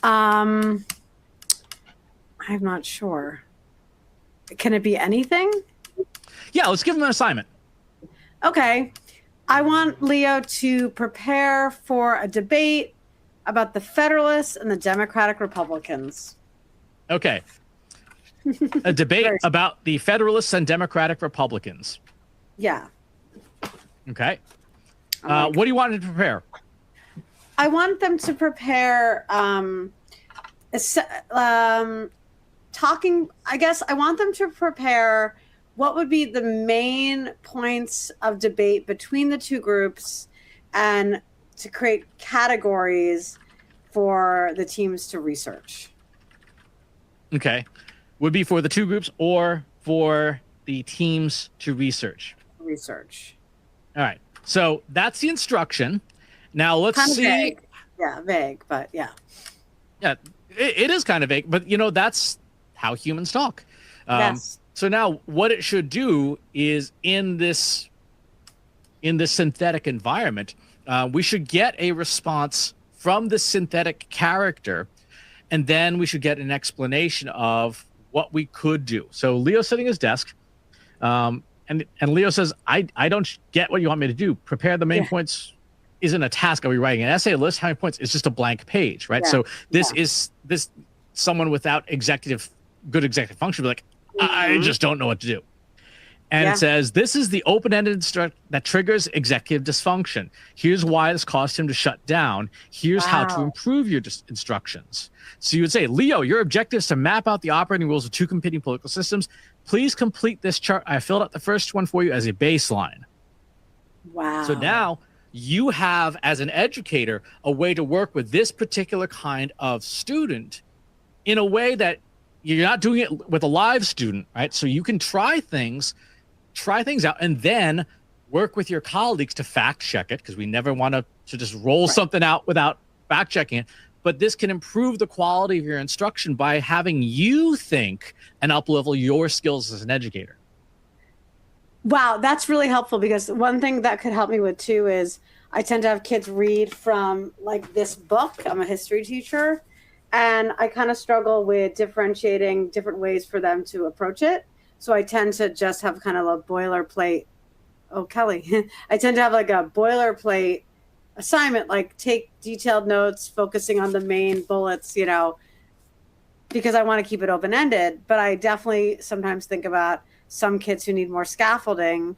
I'm not sure. Can it be anything? Yeah, let's give him an assignment. Okay. I want Leo to prepare for a debate about the Federalists and the Democratic Republicans. Okay. A debate about the Federalists and Democratic Republicans. Yeah. Okay. What do you want them to prepare? I want them to prepare talking, I guess I want them to prepare what would be the main points of debate between the two groups and to create categories for the teams to research. Okay. Would be for the two groups or for the teams to research? Research. All right. So that's the instruction. Now let's kind of see. Vague. Yeah, vague, but yeah. Yeah, it is kind of vague, but that's how humans talk. Yes. So now what it should do is in this synthetic environment, we should get a response from the synthetic character, and then we should get an explanation of what we could do. So Leo's sitting at his desk, and Leo says, I don't get what you want me to do. Prepare the main points isn't a task. Are we writing an essay, a list? How many points? It's just a blank page, right? So this is someone without good executive function, be like, I just don't know what to do. And it says, this is the open-ended instruct that triggers executive dysfunction. Here's why this caused him to shut down. Here's how to improve your instructions. So you would say, Leo, your objective is to map out the operating rules of two competing political systems. Please complete this chart. I filled out the first one for you as a baseline. Wow. So now you have, as an educator, a way to work with this particular kind of student in a way that you're not doing it with a live student, right? So you can try things out, and then work with your colleagues to fact check it, because we never want to just roll something out without fact checking it. But this can improve the quality of your instruction by having you think and up-level your skills as an educator. Wow, that's really helpful, because one thing that could help me with too is I tend to have kids read from like this book. I'm a history teacher, and I kind of struggle with differentiating different ways for them to approach it. So I tend to just have kind of a boilerplate. Oh, Kelly, I tend to have like a boilerplate assignment, like take detailed notes, focusing on the main bullets, because I want to keep it open-ended. But I definitely sometimes think about some kids who need more scaffolding,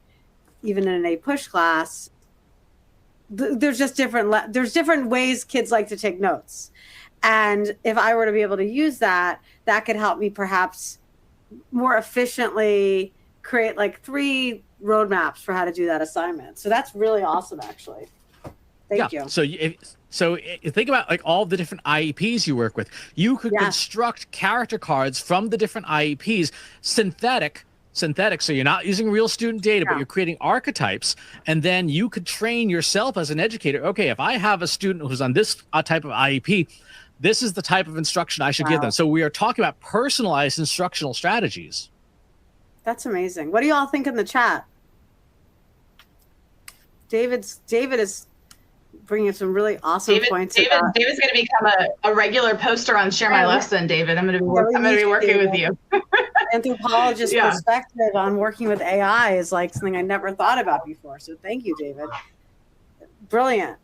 even in a push class. There's just different ways kids like to take notes. And if I were to be able to use that could help me perhaps more efficiently create like 3 roadmaps for how to do that assignment. So that's really awesome, actually. Thank you. So you think about like all the different IEPs you work with. You could construct character cards from the different IEPs, synthetic. So you're not using real student data, but you're creating archetypes. And then you could train yourself as an educator. Okay, if I have a student who's on this type of IEP, this is the type of instruction I should give them. So we are talking about personalized instructional strategies. That's amazing. What do you all think in the chat? David is bringing up some really awesome points. David's going to become a regular poster on Share My Lesson, David. I'm going to be working with you. Anthropologist perspective on working with AI is like something I never thought about before. So thank you, David. Brilliant.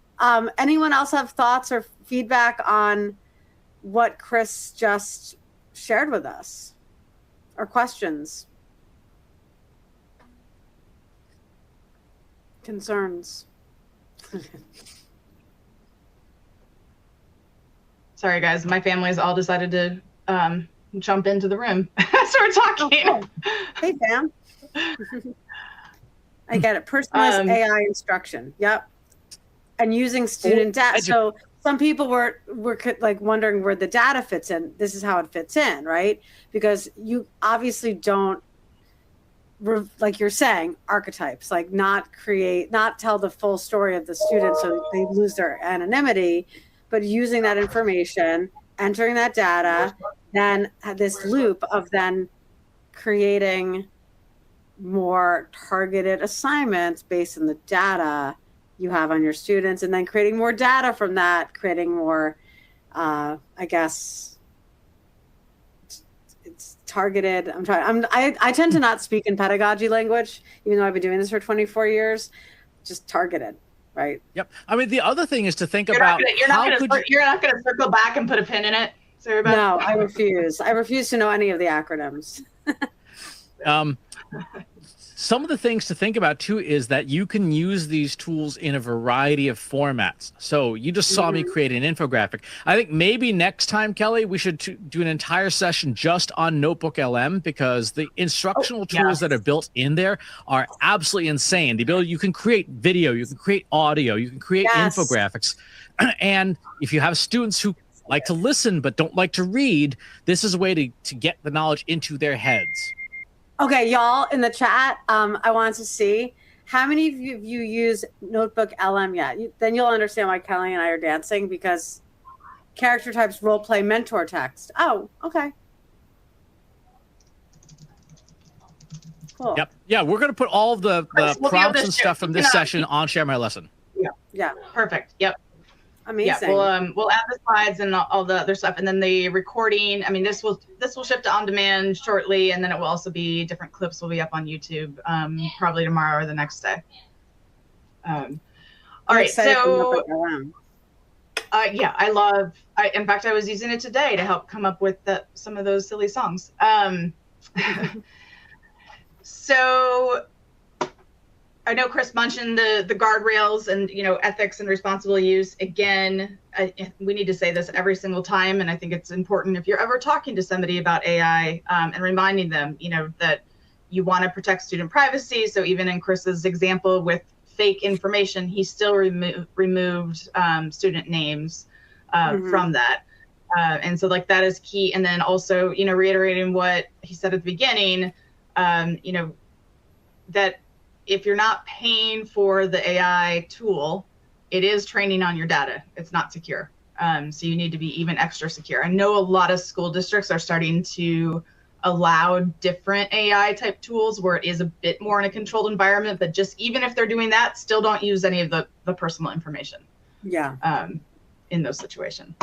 Anyone else have thoughts or feedback on what Chris just shared with us, or questions, concerns? Sorry, guys. My family's all decided to jump into the room as we're talking. Oh, cool. Hey, fam. I get it. Personalized AI instruction. Yep. And using student data. So some people were like wondering where the data fits in. This is how it fits in, right? Because you obviously don't, like you're saying, archetypes, like not tell the full story of the student so they lose their anonymity, but using that information, entering that data, then this loop of then creating more targeted assignments based on the data you have on your students, and then creating more data from that, creating more, I guess, it's targeted. I tend to not speak in pedagogy language, even though I've been doing this for 24 years, just targeted, right? Yep. I mean, the other thing is to think about you're not going to circle back and put a pin in it. Sorry about No, I refuse. I refuse to know any of the acronyms. some of the things to think about too is that you can use these tools in a variety of formats. So you just saw me create an infographic. I think maybe next time, Kelly, we should do an entire session just on Notebook LM, because the instructional tools that are built in there are absolutely insane. The ability, you can create video, you can create audio, you can create infographics. And if you have students who like to listen but don't like to read, this is a way to get the knowledge into their heads. Okay, y'all in the chat, I wanted to see how many of you use Notebook LM yet? Then you'll understand why Kelly and I are dancing, because character types, role play, mentor text. Oh, okay. Cool. Yep. Yeah, we're going to put all of the prompts and stuff from this session on Share My Lesson. Yeah. Perfect. Yep. Amazing. Yeah, we'll add the slides and all the other stuff, and then the recording. I mean, this will shift to on demand shortly, and then it will also be different clips will be up on YouTube probably tomorrow or the next day. All right, so yeah, in fact, I was using it today to help come up with some of those silly songs. So I know Chris mentioned the guardrails and, ethics and responsible use. Again, we need to say this every single time, and I think it's important if you're ever talking to somebody about AI and reminding them, that you want to protect student privacy. So even in Chris's example with fake information, he still removed student names from that. And so that is key. And then also, reiterating what he said at the beginning, that if you're not paying for the AI tool, it is training on your data. It's not secure. So you need to be even extra secure. I know a lot of school districts are starting to allow different AI type tools where it is a bit more in a controlled environment, but just even if they're doing that, still don't use any of the personal information. Yeah. In those situations.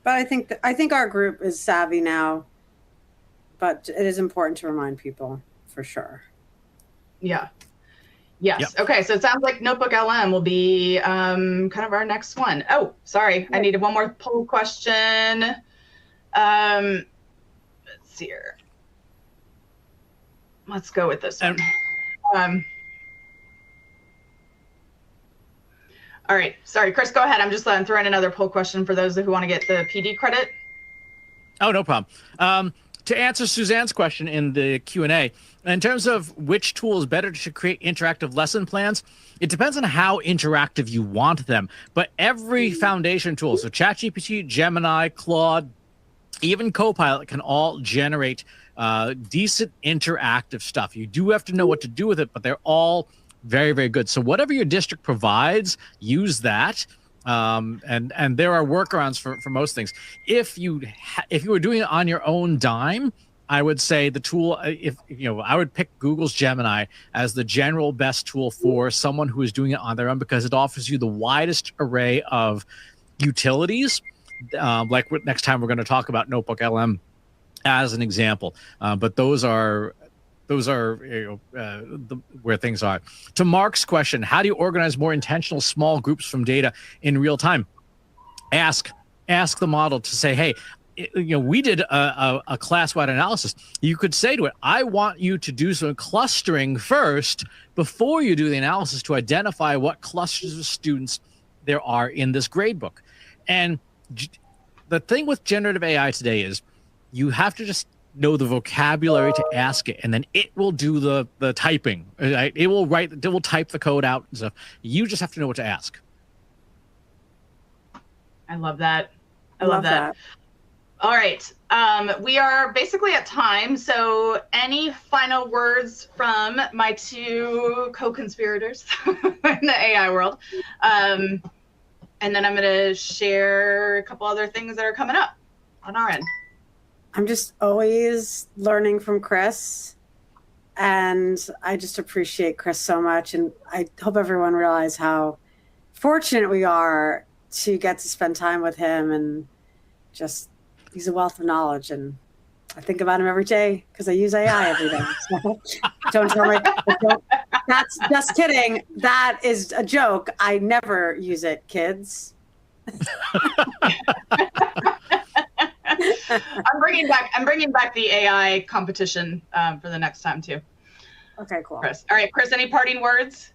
But I think our group is savvy now, but it is important to remind people for sure. Yeah. Yes. Yep. Okay. So it sounds like Notebook LM will be kind of our next one. Oh, sorry. I needed one more poll question. Let's see here. Let's go with this one. All right. Sorry, Chris, go ahead. I'm just throwing another poll question for those who want to get the PD credit. Oh, no problem. To answer Suzanne's question in the Q&A, in terms of which tool is better to create interactive lesson plans, it depends on how interactive you want them. But every foundation tool, so ChatGPT, Gemini, Claude, even Copilot can all generate decent interactive stuff. You do have to know what to do with it, but they're all very, very good. So whatever your district provides, use that. And there are workarounds for most things. If you were doing it on your own dime, I would say the tool, I would pick Google's Gemini as the general best tool for someone who is doing it on their own, because it offers you the widest array of utilities. Like next time we're going to talk about Notebook LM as an example. But those are where things are. To Mark's question, how do you organize more intentional small groups from data in real time? Ask the model to say, hey, we did a class-wide analysis. You could say to it, I want you to do some clustering first before you do the analysis to identify what clusters of students there are in this gradebook. And the thing with generative AI today is you have to just know the vocabulary to ask it, and then it will do the typing. Right? It will type the code out and stuff. You just have to know what to ask. I love that. I love that. All right. We are basically at time. So any final words from my two co-conspirators in the AI world? And then I'm going to share a couple other things that are coming up on our end. I'm just always learning from Chris, and I just appreciate Chris so much. And I hope everyone realizes how fortunate we are to get to spend time with him, and just, he's a wealth of knowledge. And I think about him every day because I use AI every day. So don't tell me. That's just kidding. That is a joke. I never use it, kids. I'm bringing back the AI competition for the next time too. Okay, cool. Chris. All right, Chris, any parting words?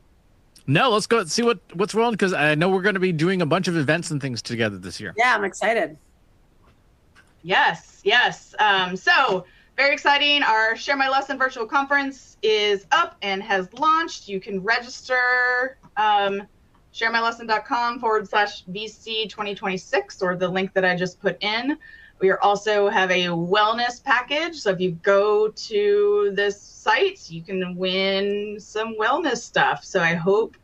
No, let's go see what's rolling, because I know we're going to be doing a bunch of events and things together this year. Yeah, I'm excited. Yes. So very exciting. Our Share My Lesson virtual conference is up and has launched. You can register sharemylesson.com/VC 2026 or the link that I just put in. We also have a wellness package. So if you go to this site, you can win some wellness stuff. So I hope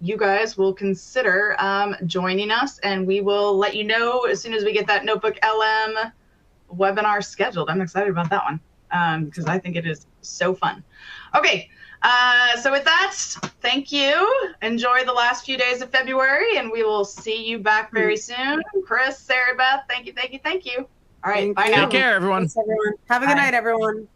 you guys will consider joining us, and we will let you know as soon as we get that Notebook LM webinar scheduled. I'm excited about that one because I think it is so fun. Okay, so with that, thank you. Enjoy the last few days of February, and we will see you back very soon. Chris, Sarah, Beth, thank you. All right, bye now. Take care, everyone. Thanks, everyone. Have a good night, everyone.